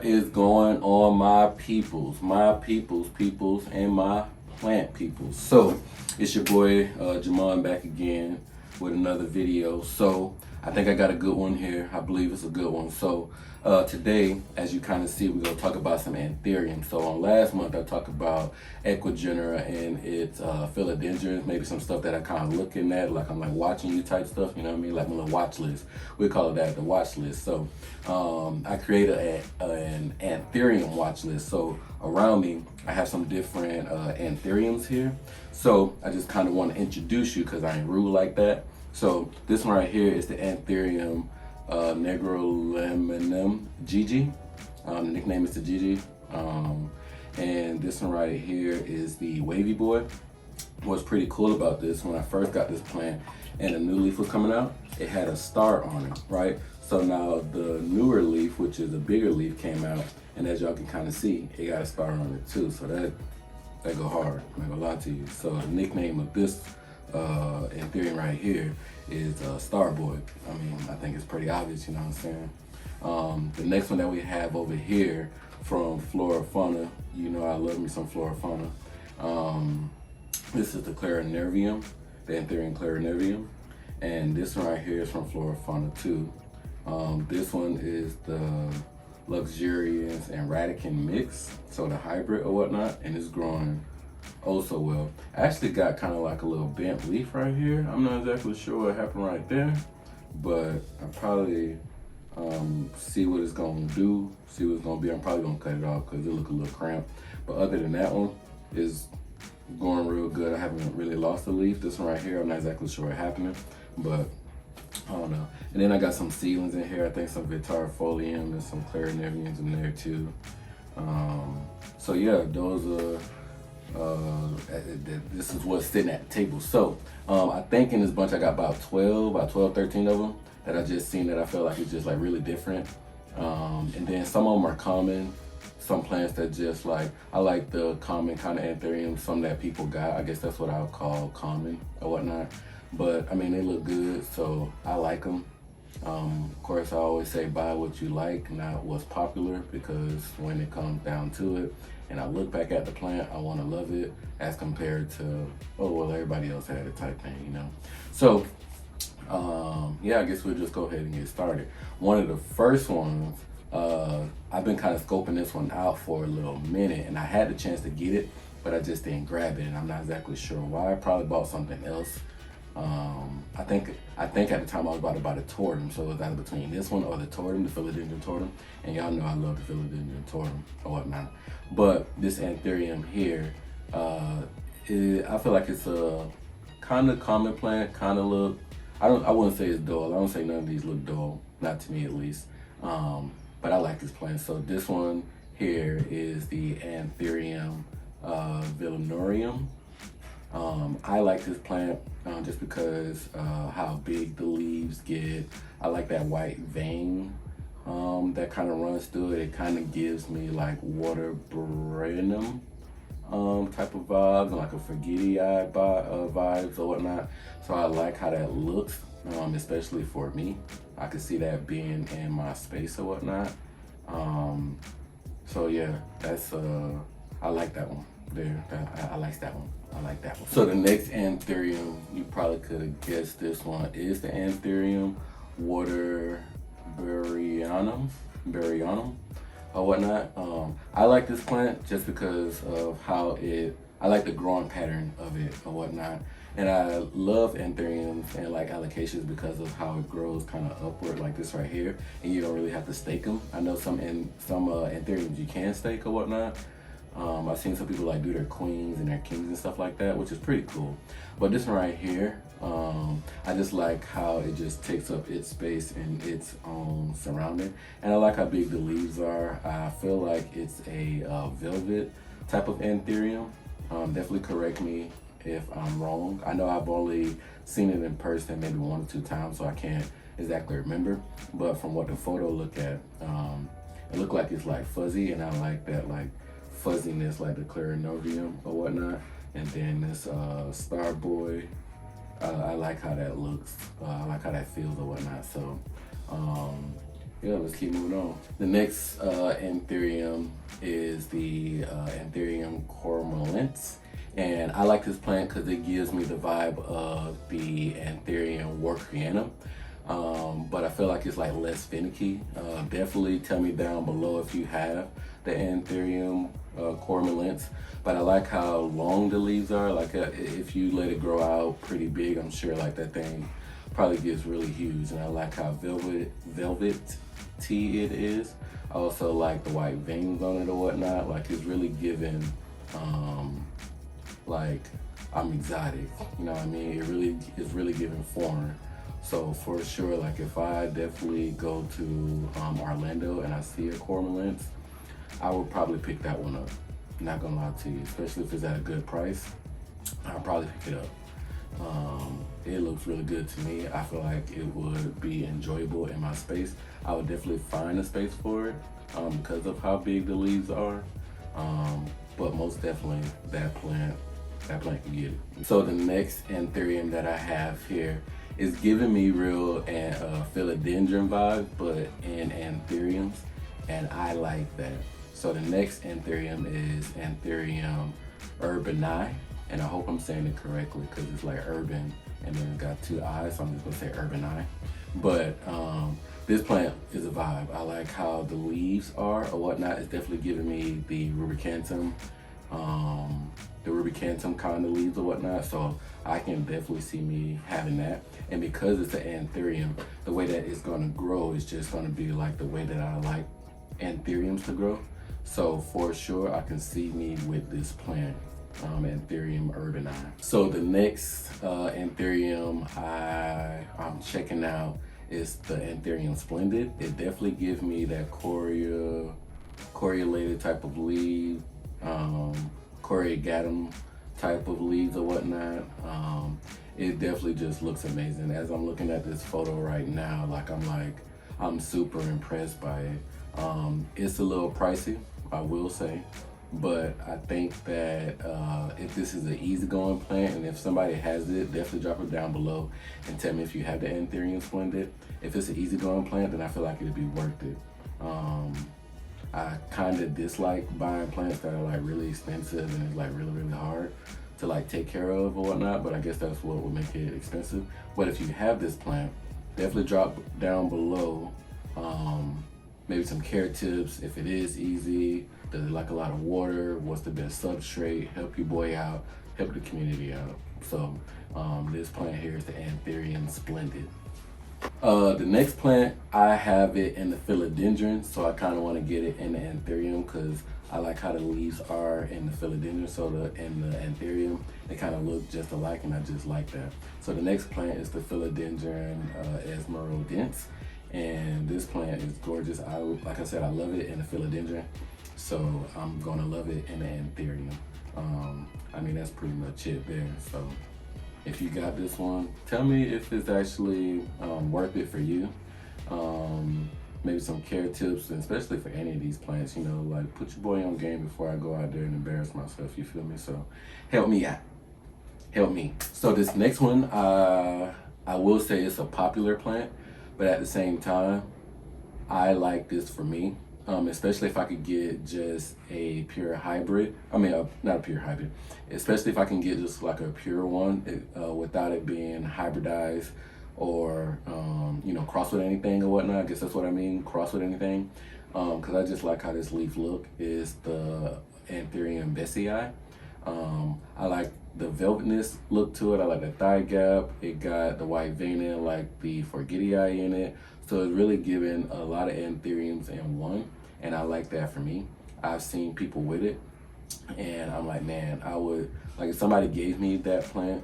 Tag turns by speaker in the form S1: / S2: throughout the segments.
S1: is going on, my peoples, and my plant peoples? So it's your boy Jamon back again with another video. So I think I got a good one here. I believe it's a good one. So today, as you kind of see, we're gonna talk about some Anthurium. So on last month I talked about Ecuagenera and its philodendrons, maybe some stuff that I kind of looking at, like I'm like watching you type stuff, you know what I mean, like my little watch list. We call it that, the watch list. So I created an Anthurium watch list. So around me I have some different Anthuriums here. So I just kind of want to introduce you because I ain't rude like that. So this one right here is the Anthurium negrolaminum Gigi. The nickname is the Gigi. And this one right here is the wavy boy. What's pretty cool about this, when I first got this plant and a new leaf was coming out, it had a star on it, right? So now the newer leaf, which is a bigger leaf, came out, and as y'all can kind of see, it got a star on it too. So that go hard, I'm not gonna lie to you. So the nickname of this Anthurium right here is Star Boy. I mean, I think it's pretty obvious, you know what I'm saying? The next one that we have over here from FLORA FAUNA, you know I love me some FLORA FAUNA. This is the Clarinervium, the Anthurium Clarinervium, and this one right here is from FLORA FAUNA too. This one is the luxuriance and radicant mix, so the hybrid or whatnot, and it's growing oh so well. I actually got kind of like a little bent leaf right here. I'm not exactly sure what happened right there, but I probably see what it's gonna do, see what it's gonna be. I'm probably gonna cut it off because it look a little cramped. But other than that one, is going real good. I haven't really lost a leaf. This one right here, I'm not exactly sure what happened, but I don't know. And then I got some seedlings in here. I think some vitarifolium and some clarinerviums in there too. So yeah, those are this is what's sitting at the table. So I think in this bunch I got about 12, 13 of them that I just seen that I feel like it's just like really different. And then some of them are common. Some plants that just like, I like the common kind of Anthurium, some that people got. I guess that's what I would call common or whatnot. But I mean, they look good, so I like them. Of course, I always say buy what you like, not what's popular, because when it comes down to it, and I look back at the plant, I want to love it as compared to, oh, well, everybody else had it type thing, you know? So, yeah, I guess we'll just go ahead and get started. One of the first ones, I've been kind of scoping this one out for a little minute, and I had the chance to get it, but I just didn't grab it, and I'm not exactly sure why. I probably bought something else. I think at the time I was about to buy the Totem, so it was either between this one or the Totem, the philodendron Totem, and y'all know I love the philodendron Totem or whatnot. But this Anthurium here, I feel like it's a kind of common plant, kind of look, I wouldn't say it's dull. I don't say none of these look dull, not to me at least. But I like this plant. So this one here is the Anthurium Villanorium. I like this plant just because how big the leaves get. I like that white vein that kind of runs through it. It kind of gives me like waterburyanum type of vibes, and like a forgetty-eyed vibes or whatnot. So I like how that looks, especially for me. I could see that being in my space or whatnot. So yeah, that's I like that one there. I like that one. I like that one. So the next Anthurium, you probably could have guessed this one, is the Anthurium waterburyanum or whatnot. I like this plant just because of how I like the growing pattern of it or whatnot. And I love Anthuriums and like alocasias because of how it grows kind of upward like this right here, and you don't really have to stake them. I know some Anthuriums you can stake or whatnot. I've seen some people like do their queens and their kings and stuff like that, which is pretty cool. But this one right here, I just like how it just takes up its space in its own surrounding. And I like how big the leaves are. I feel like it's a velvet type of Anthurium. Definitely correct me if I'm wrong. I know I've only seen it in person maybe 1 or 2 times, so I can't exactly remember. But from what the photo look at, it looked like it's like fuzzy, and I like that like fuzziness like the Clarinervium or whatnot. And then this Star Boy, I like how that looks. I like how that feels or whatnot. So yeah, let's keep moving on. The next Anthurium is the Anthurium queremalense. And I like this plant because it gives me the vibe of the Anthurium waterburyanum. But I feel like it's like less finicky. Definitely tell me down below if you have the Anthurium queremalense. But I like how long the leaves are. Like if you let it grow out pretty big, I'm sure like that thing probably gets really huge. And I like how velvety it is. I also like the white veins on it or whatnot. Like it's really giving like I'm exotic, you know what I mean? It really is really giving foreign. So for sure, like if I definitely go to Orlando and I see a queremalense, I would probably pick that one up. Not gonna lie to you, especially if it's at a good price, I'll probably pick it up. It looks really good to me. I feel like it would be enjoyable in my space. I would definitely find a space for it because of how big the leaves are. But most definitely that plant can get it. So the next Anthurium that I have here is giving me real philodendron vibe, but in Anthuriums, and I like that. So the next Anthurium is Anthurium urbanii, and I hope I'm saying it correctly because it's like urban and then it's got two eyes, so I'm just gonna say urbanii. But this plant is a vibe. I like how the leaves are or whatnot. It's definitely giving me the rubicantum kind of leaves or whatnot, so I can definitely see me having that. And because it's an Anthurium, the way that it's going to grow is just going to be like the way that I like Anthuriums to grow. So for sure, I can see me with this plant, Anthurium urbanii. So the next Anthurium I'm checking out is the Anthurium splendid. It definitely gives me that coriolated type of leaf, corrugatum type of leaves or whatnot. It definitely just looks amazing. As I'm looking at this photo right now, I'm super impressed by it. It's a little pricey, I will say, but I think that if this is an easygoing plant and if somebody has it, definitely drop it down below and tell me if you have the Anthurium splendid. If it's an easygoing plant, then I feel like it'd be worth it. I kind of dislike buying plants that are like really expensive and it's like really hard to like take care of or whatnot, but I guess that's what would make it expensive. But if you have this plant, definitely drop down below maybe some care tips. If it is easy, does it like a lot of water, what's the best substrate, help your boy out, help the community out. So this plant here is the Anthurium splendid. The next plant, I have it in the philodendron, so I kind of want to get it in the Anthurium because I like how the leaves are in the philodendron. So in the Anthurium, they kind of look just alike, and I just like that. So the next plant is the philodendron esmeraldense, and this plant is gorgeous. Like I said, I love it in the philodendron, so I'm gonna love it in the Anthurium. I mean, that's pretty much it there. So if you got this one, tell me if it's actually worth it for you. Maybe some care tips, and especially for any of these plants, you know, like put your boy on game before I go out there and embarrass myself, you feel me? So help me out, help me. So this next one, I will say it's a popular plant, but at the same time, I like this for me. Especially if I could get just a pure hybrid. I mean, not a pure hybrid. Especially if I can get just like a pure one without it being hybridized or, you know, cross with anything or whatnot. I guess that's what I mean, cross with anything. Because I just like how this leaf look is the Anthurium Bessie. I like the velvetness look to it. I like the thigh gap. It got the white veining, like the forgetii in it. So it's really giving a lot of Anthuriums in one. And I like that for me. I've seen people with it and I'm like, man, I would, like if somebody gave me that plant,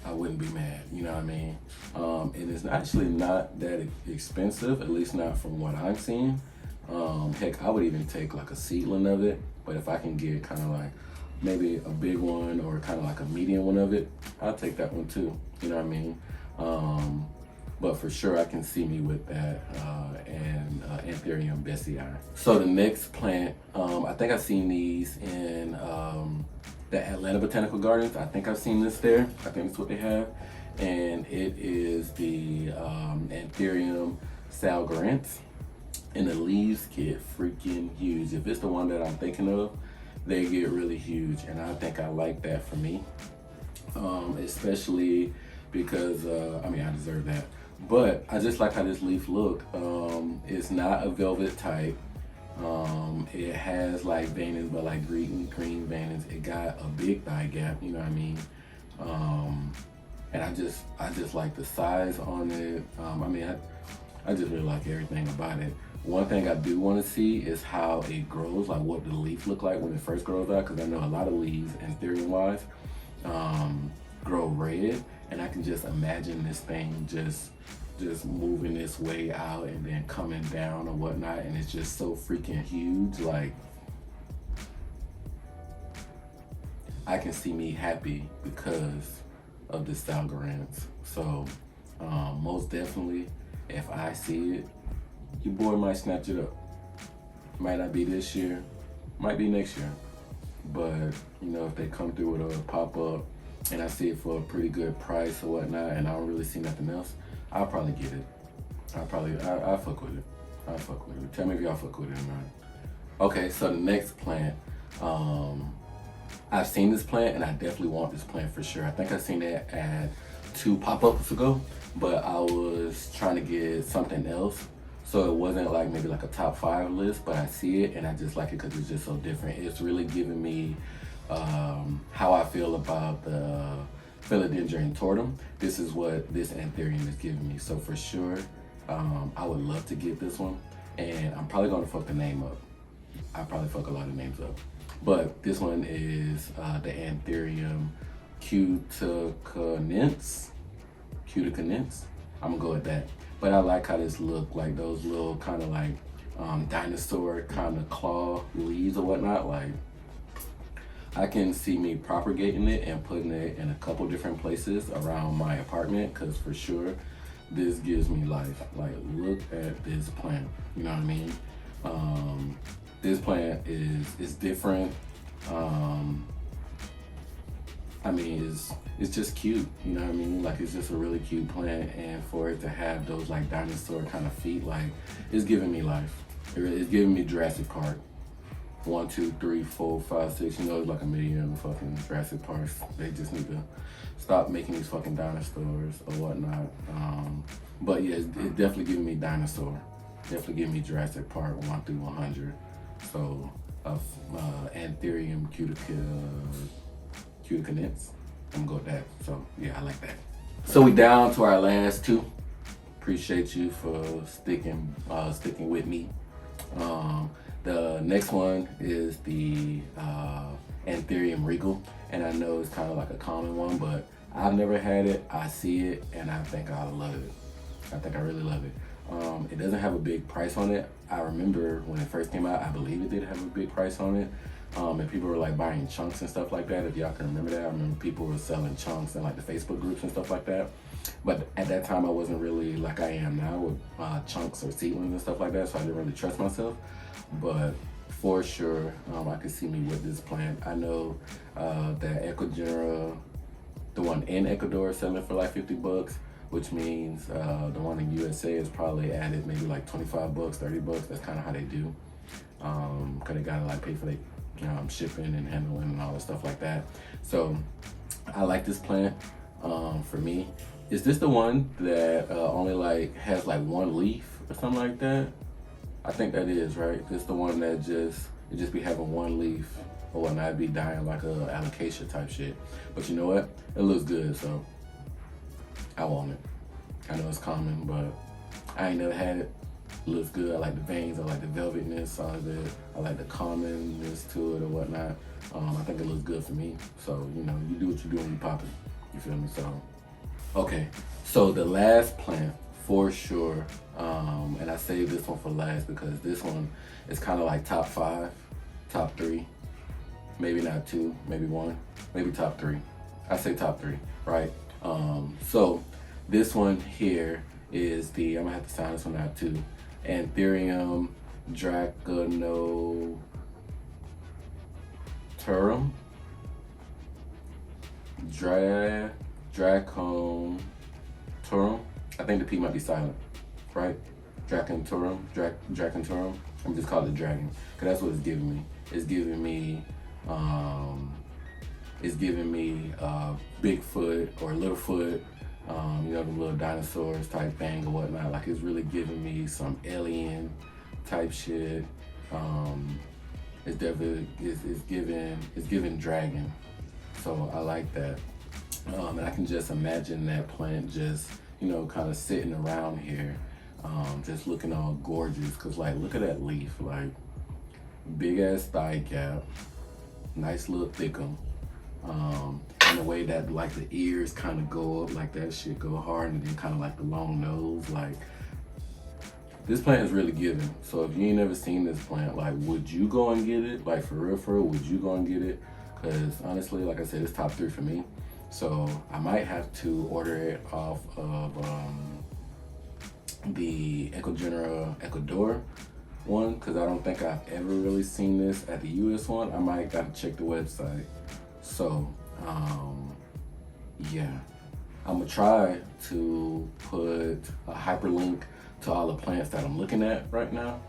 S1: I wouldn't be mad, you know what I mean? And it's actually not that expensive, at least not from what I'm seeing. Heck, I would even take like a seedling of it, but if I can get kind of like maybe a big one or kind of like a medium one of it, I'll take that one too, you know what I mean? But for sure I can see me with that and Anthurium Bessie. So the next plant, I think I've seen these in the Atlanta Botanical Gardens. I think I've seen this there. I think that's what they have. And it is the Anthurium salgarense. and the leaves get freaking huge. If it's the one that I'm thinking of, they get really huge, and I think I like that for me, especially because I mean, I deserve that, but I just like how this leaf look. It's not a velvet type. It has like veinings, but like green veinings. It got a big thigh gap, you know what I mean? And I just like the size on it. I mean, I just really like everything about it. One thing I do want to see is how it grows, like what the leaf look like when it first grows out, because I know a lot of leaves, Anthurium wise, grow red, and I can just imagine this thing just moving its way out and then coming down or whatnot, and it's just so freaking huge. Like, I can see me happy because of the salgarense. So most definitely, if I see it, your boy might snatch it up. Might not be this year, might be next year, but you know, if they come through with a pop-up and I see it for a pretty good price or whatnot, and I don't really see nothing else, I'll probably get it. I'll fuck with it. I'll fuck with it. Tell me if y'all fuck with it or not. Okay, so the next plant, I've seen this plant and I definitely want this plant for sure. I think I seen it at 2 pop-ups ago, but I was trying to get something else. So it wasn't like maybe like a top 5 list, but I see it and I just like it because it's just so different. It's really giving me how I feel about the Philodendron. This is what this Anthurium is giving me. So for sure, I would love to get this one, and I'm probably gonna fuck the name up. I probably fuck a lot of names up, but this one is the Anthurium Cuticu-nits. I'm gonna go with that. But I like how this look, like those little kind of like dinosaur kind of claw leaves or whatnot. Like, I can see me propagating it and putting it in a couple different places around my apartment, because for sure this gives me life. Like, look at this plant, you know what I mean? This plant is different. I mean, it's just cute, you know what I mean? Like, it's just a really cute plant, and for it to have those like dinosaur kind of feet, like, it's giving me life. It's giving me Jurassic Park. 1, 2, 3, 4, 5, 6. You know, it's like a million fucking Jurassic Parks. They just need to stop making these fucking dinosaurs or whatnot. But yeah, it's definitely giving me dinosaur. Definitely giving me Jurassic Park 1 through 100. So, Anthurium Cuticu-nits. I'm gonna go with that. So yeah, I like that. So we down to our last 2. Appreciate you for sticking with me. The next one is the Anthurium regale, and I know it's kind of like a common one, but I've never had it. I see it, and I think I love it. I think I really love it. It doesn't have a big price on it. I remember when it first came out, I believe it did have a big price on it. And people were like buying chunks and stuff like that. If y'all can remember that, I remember people were selling chunks in like the Facebook groups and stuff like that. But at that time, I wasn't really like I am now with chunks or seedlings and stuff like that, so I didn't really trust myself. But for sure, I could see me with this plant. I know that Ecuagenera, the one in Ecuador, is selling for like $50, which means the one in USA is probably added maybe like $25, $30. That's kind of how they do, because they gotta like pay for the shipping and handling and all that stuff like that. So I like this plant. For me, is this the one that only like has like 1 leaf or something like that? I think that is right. This the one that just be having 1 leaf or whatnot. It'd be dying like a alocasia type shit. But you know what? It looks good, so I want it. I know it's common, but I ain't never had it. It looks good. I like the veins. I like the velvetness of it. I like the commonness to it or whatnot. I think it looks good for me. So, you know, you do what you do when you pop it. You feel me? So, okay. So the last plant for sure, and I saved this one for last because this one is kind of like top 5, top 3, maybe not 2, maybe 1, maybe top 3. I say top 3, right? So this one here is the, I'm gonna have to sound this one out too, Anthurium Draconopterum. Draconopterum. I think the P might be silent, right? draconopterum. I'm just calling it dragon, cause that's what it's giving me. It's giving me, Bigfoot or Littlefoot, you know, the little dinosaurs type thing or whatnot. Like, it's really giving me some alien type shit. It's definitely it's giving dragon. So I like that. And I can just imagine that plant just, you know, kind of sitting around here, just looking all gorgeous. Cause like, look at that leaf, like big ass thigh gap, nice little thickum. And the way that like the ears kind of go up, like that shit go hard, and then kind of like the long nose, like this plant is really giving. So if you ain't never seen this plant, like, would you go and get it? Like, for real, would you go and get it? Cause honestly, like I said, it's top 3 for me. So I might have to order it off of the Ecuagenera Ecuador one, cause I don't think I've ever really seen this at the US one. I might gotta check the website. So yeah, I'm gonna try to put a hyperlink to all the plants that I'm looking at right now,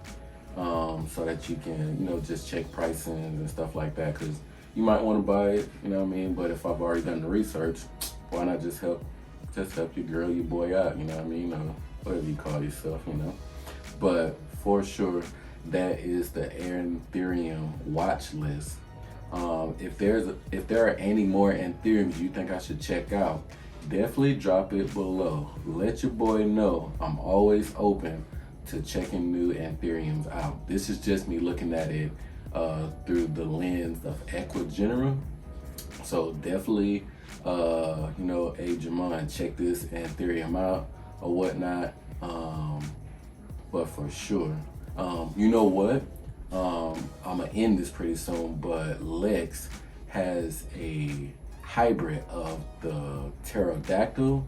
S1: so that you can, you know, just check pricing and stuff like that, because you might want to buy it, you know what I mean? But if I've already done the research, why not just help your girl, your boy out, you know what I mean? Or whatever you call yourself, you know? But for sure, that is the Anthurium watch list. If there are any more Anthuriums you think I should check out, definitely drop it below. Let your boy know I'm always open to checking new Anthuriums out. This is just me looking at it through the lens of Ecuagenera. So definitely, you know, hey Jamon, check this Anthurium out or whatnot. But for sure, you know what? I'm gonna end this pretty soon, but Lex has a hybrid of the Pterodactyl,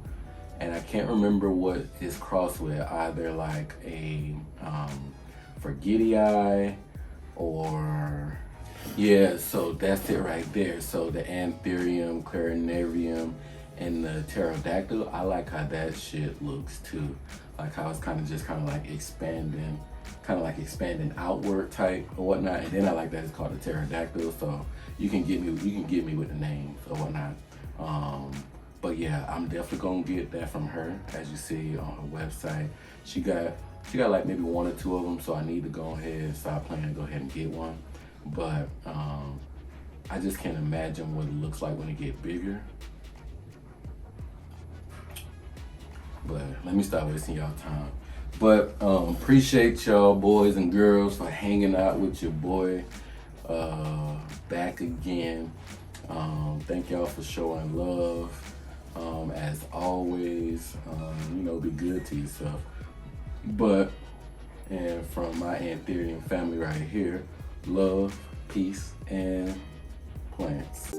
S1: and I can't remember what it's crossed with, either like a forgetii or, yeah, so that's it right there. So the Anthurium, Clarinervium, and the Pterodactyl, I like how that shit looks too. Like how it's kind of like expanding outward type or whatnot. And then I like that it's called the Pterodactyl, so you can get me with the names or whatnot. But yeah, I'm definitely gonna get that from her. As you see on her website, she got like maybe 1 or 2 of them, so I need to go ahead and start planning to go ahead and get one. But I just can't imagine what it looks like when it get bigger. But let me stop wasting y'all time. But appreciate y'all boys and girls for hanging out with your boy back again. Thank y'all for showing love. As always, you know, be good to yourself. But, and from my Anthurium family right here, love, peace, and plants.